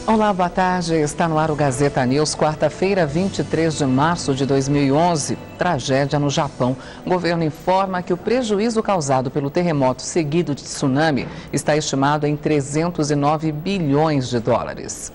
Olá, boa tarde. Está no ar o Gazeta News, quarta-feira, 23 de março de 2011. Tragédia no Japão. O governo informa que o prejuízo causado pelo terremoto seguido de tsunami está estimado em 309 bilhões de dólares.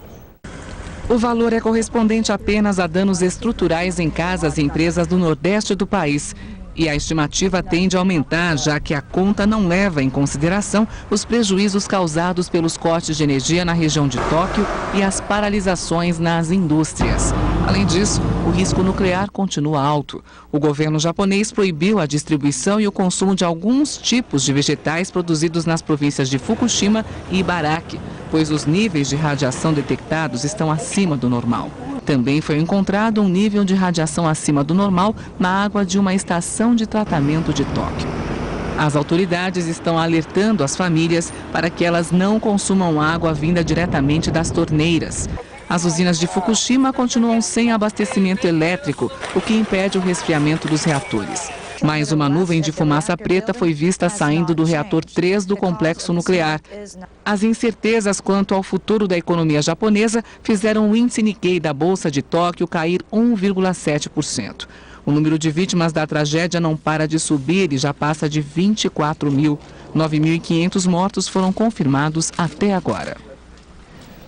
O valor é correspondente apenas a danos estruturais em casas e empresas do nordeste do país. E a estimativa tende a aumentar, já que a conta não leva em consideração os prejuízos causados pelos cortes de energia na região de Tóquio e as paralisações nas indústrias. Além disso, o risco nuclear continua alto. O governo japonês proibiu a distribuição e o consumo de alguns tipos de vegetais produzidos nas províncias de Fukushima e Ibaraki, pois os níveis de radiação detectados estão acima do normal. Também foi encontrado um nível de radiação acima do normal na água de uma estação de tratamento de Tóquio. As autoridades estão alertando as famílias para que elas não consumam água vinda diretamente das torneiras. As usinas de Fukushima continuam sem abastecimento elétrico, o que impede o resfriamento dos reatores. Mais uma nuvem de fumaça preta foi vista saindo do reator 3 do complexo nuclear. As incertezas quanto ao futuro da economia japonesa fizeram o índice Nikkei da Bolsa de Tóquio cair 1,7%. O número de vítimas da tragédia não para de subir e já passa de 24 mil. 9.500 mortos foram confirmados até agora.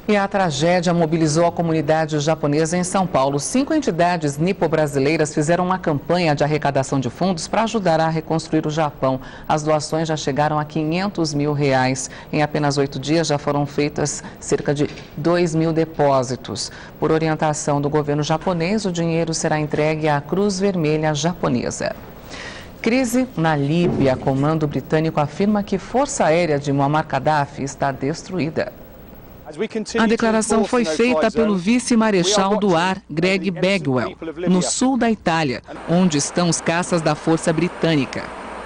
E a tragédia mobilizou a comunidade japonesa em São Paulo. 5 entidades nipo-brasileiras fizeram uma campanha de arrecadação de fundos para ajudar a reconstruir o Japão. As doações já chegaram a R$500 mil. Em apenas 8 dias já foram feitas cerca de 2 mil depósitos. Por orientação do governo japonês, o dinheiro será entregue à Cruz Vermelha Japonesa. Crise na Líbia. Comando britânico afirma que Força Aérea de Muammar Gaddafi está destruída. A declaração foi feita pelo vice-marechal do ar, Greg Bagwell, no sul da Itália, onde estão os caças da Força Britânica.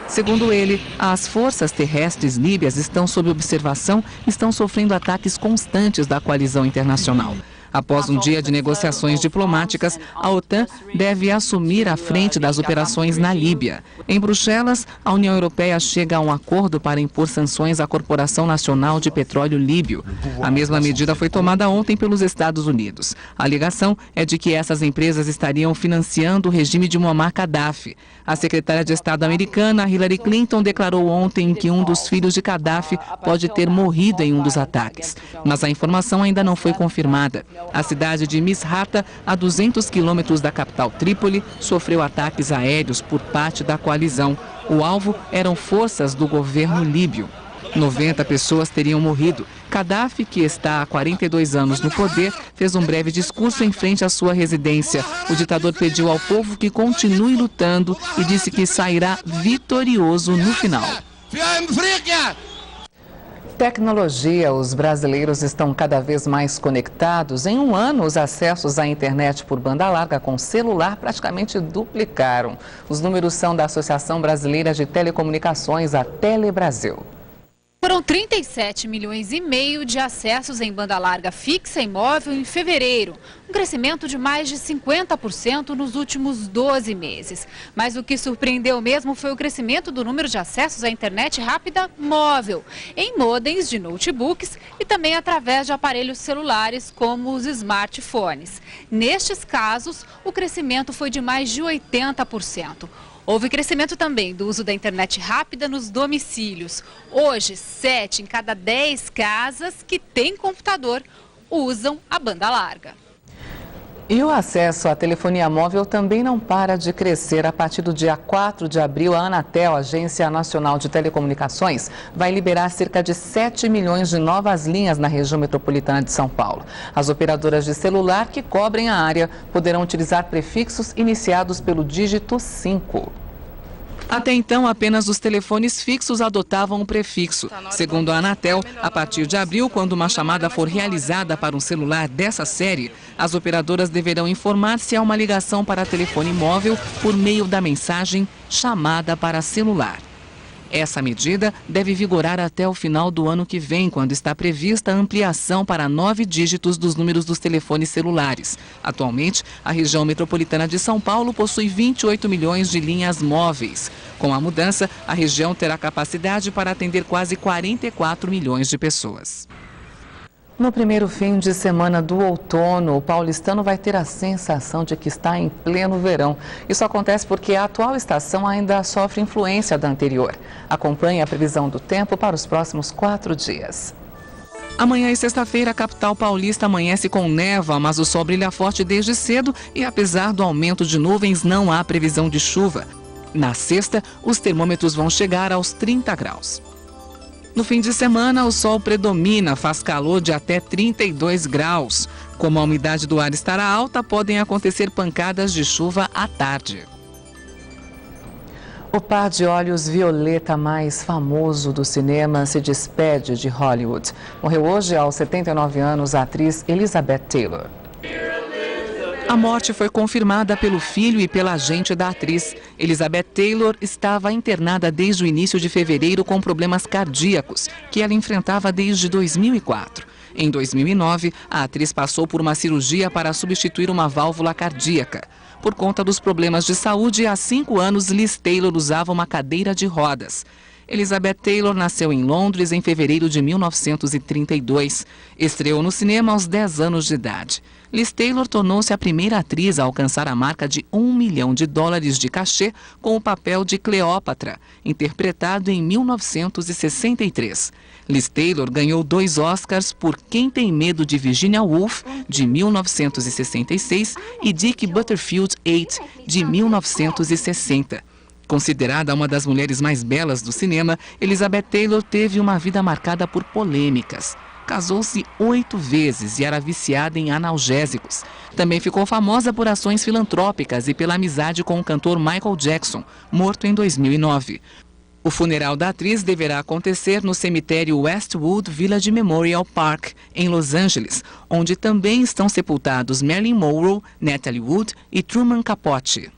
Segundo ele, as forças terrestres líbias estão sob observação e estão sofrendo ataques constantes da coalizão internacional. Após um dia de negociações diplomáticas, a OTAN deve assumir a frente das operações na Líbia. Em Bruxelas, a União Europeia chega a um acordo para impor sanções à Corporação Nacional de Petróleo Líbio. A mesma medida foi tomada ontem pelos Estados Unidos. A alegação é de que essas empresas estariam financiando o regime de Muammar Gaddafi. A secretária de Estado americana, Hillary Clinton, declarou ontem que um dos filhos de Gaddafi pode ter morrido em um dos ataques. Mas a informação ainda não foi confirmada. A cidade de Misrata, a 200 quilômetros da capital Trípoli, sofreu ataques aéreos por parte da coalizão. O alvo eram forças do governo líbio. 90 pessoas teriam morrido. Gaddafi, que está há 42 anos no poder, fez um breve discurso em frente à sua residência. O ditador pediu ao povo que continue lutando e disse que sairá vitorioso no final. Tecnologia. Os brasileiros estão cada vez mais conectados. Em um ano, os acessos à internet por banda larga com celular praticamente duplicaram. Os números são da Associação Brasileira de Telecomunicações, a Telebrasil. Foram 37 milhões e meio de acessos em banda larga fixa e móvel em fevereiro, um crescimento de mais de 50% nos últimos 12 meses. Mas o que surpreendeu mesmo foi o crescimento do número de acessos à internet rápida móvel, em modems de notebooks e também através de aparelhos celulares como os smartphones. Nestes casos, o crescimento foi de mais de 80%. Houve crescimento também do uso da internet rápida nos domicílios. Hoje, 7 em cada 10 casas que têm computador usam a banda larga. E o acesso à telefonia móvel também não para de crescer. A partir do dia 4 de abril, a Anatel, Agência Nacional de Telecomunicações, vai liberar cerca de 7 milhões de novas linhas na região metropolitana de São Paulo. As operadoras de celular que cobrem a área poderão utilizar prefixos iniciados pelo dígito 5. Até então, apenas os telefones fixos adotavam o prefixo. Segundo a Anatel, a partir de abril, quando uma chamada for realizada para um celular dessa série, as operadoras deverão informar se há uma ligação para telefone móvel por meio da mensagem chamada para celular. Essa medida deve vigorar até o final do ano que vem, quando está prevista a ampliação para 9 dígitos dos números dos telefones celulares. Atualmente, a região metropolitana de São Paulo possui 28 milhões de linhas móveis. Com a mudança, a região terá capacidade para atender quase 44 milhões de pessoas. No primeiro fim de semana do outono, o paulistano vai ter a sensação de que está em pleno verão. Isso acontece porque a atual estação ainda sofre influência da anterior. Acompanhe a previsão do tempo para os próximos 4 dias. Amanhã e sexta-feira, a capital paulista amanhece com névoa, mas o sol brilha forte desde cedo e, apesar do aumento de nuvens, não há previsão de chuva. Na sexta, os termômetros vão chegar aos 30 graus. No fim de semana, o sol predomina, faz calor de até 32 graus. Como a umidade do ar estará alta, podem acontecer pancadas de chuva à tarde. O par de olhos violeta mais famoso do cinema se despede de Hollywood. Morreu hoje, aos 79 anos, a atriz Elizabeth Taylor. A morte foi confirmada pelo filho e pela agente da atriz. Elizabeth Taylor estava internada desde o início de fevereiro com problemas cardíacos, que ela enfrentava desde 2004. Em 2009, a atriz passou por uma cirurgia para substituir uma válvula cardíaca. Por conta dos problemas de saúde, há 5 anos, Liz Taylor usava uma cadeira de rodas. Elizabeth Taylor nasceu em Londres em fevereiro de 1932. Estreou no cinema aos 10 anos de idade. Liz Taylor tornou-se a primeira atriz a alcançar a marca de $1 milhão de cachê com o papel de Cleópatra, interpretado em 1963. Liz Taylor ganhou 2 Oscars por Quem Tem Medo de Virginia Woolf, de 1966, e Dick Butterfield 8, de 1960. Considerada uma das mulheres mais belas do cinema, Elizabeth Taylor teve uma vida marcada por polêmicas. Casou-se 8 vezes e era viciada em analgésicos. Também ficou famosa por ações filantrópicas e pela amizade com o cantor Michael Jackson, morto em 2009. O funeral da atriz deverá acontecer no cemitério Westwood Village Memorial Park, em Los Angeles, onde também estão sepultados Marilyn Monroe, Natalie Wood e Truman Capote.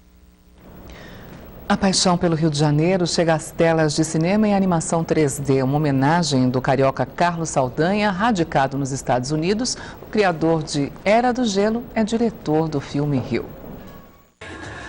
A paixão pelo Rio de Janeiro chega às telas de cinema e animação 3D, uma homenagem do carioca Carlos Saldanha, radicado nos Estados Unidos. O criador de Era do Gelo é diretor do filme Rio.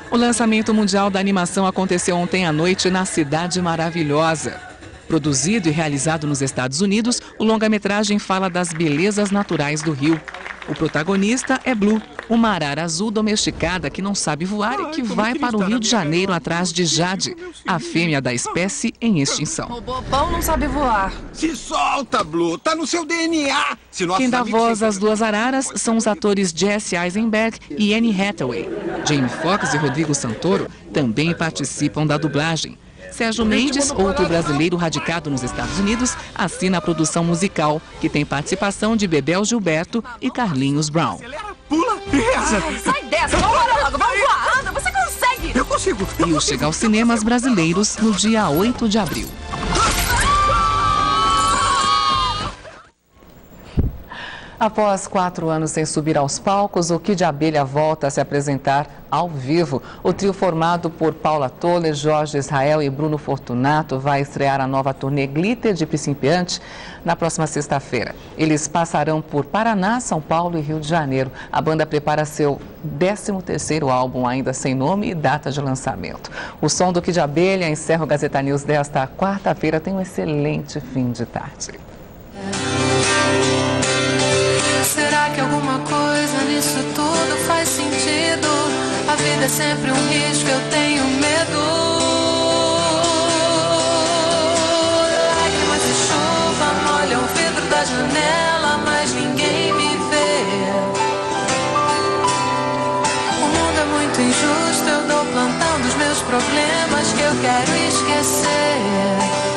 O lançamento mundial da animação aconteceu ontem à noite na Cidade Maravilhosa. Produzido e realizado nos Estados Unidos, o longa-metragem fala das belezas naturais do Rio. O protagonista é Blue, uma arara azul domesticada que não sabe voar e que vai para o Rio de Janeiro atrás de Jade, a fêmea da espécie em extinção. O bobão não sabe voar. Se solta, Blue, tá no seu DNA. Quem dá voz às 2 araras são os atores Jesse Eisenberg e Anne Hathaway. Jamie Foxx e Rodrigo Santoro também participam da dublagem. Sérgio Mendes, outro brasileiro radicado nos Estados Unidos, assina a produção musical, que tem participação de Bebel Gilberto e Carlinhos Brown. Pula e reza. Sai dessa, vamos logo, vamos voar, anda, você consegue. Eu consigo. Rio chega aos cinemas brasileiros no dia 8 de abril. Após 4 anos sem subir aos palcos, o Kid Abelha volta a se apresentar ao vivo. O trio formado por Paula Toller, Jorge Israel e Bruno Fortunato vai estrear a nova turnê Glitter de Principiante na próxima sexta-feira. Eles passarão por Paraná, São Paulo e Rio de Janeiro. A banda prepara seu 13º álbum, ainda sem nome e data de lançamento. O som do Kid Abelha encerra o Gazeta News desta quarta-feira. Tem um excelente fim de tarde. Será que alguma coisa nisso tudo faz sentido? A vida é sempre um risco, eu tenho medo. Lágrimas de chuva molham o vidro da janela, mas ninguém me vê. O mundo é muito injusto, eu dou plantão dos meus problemas que eu quero esquecer.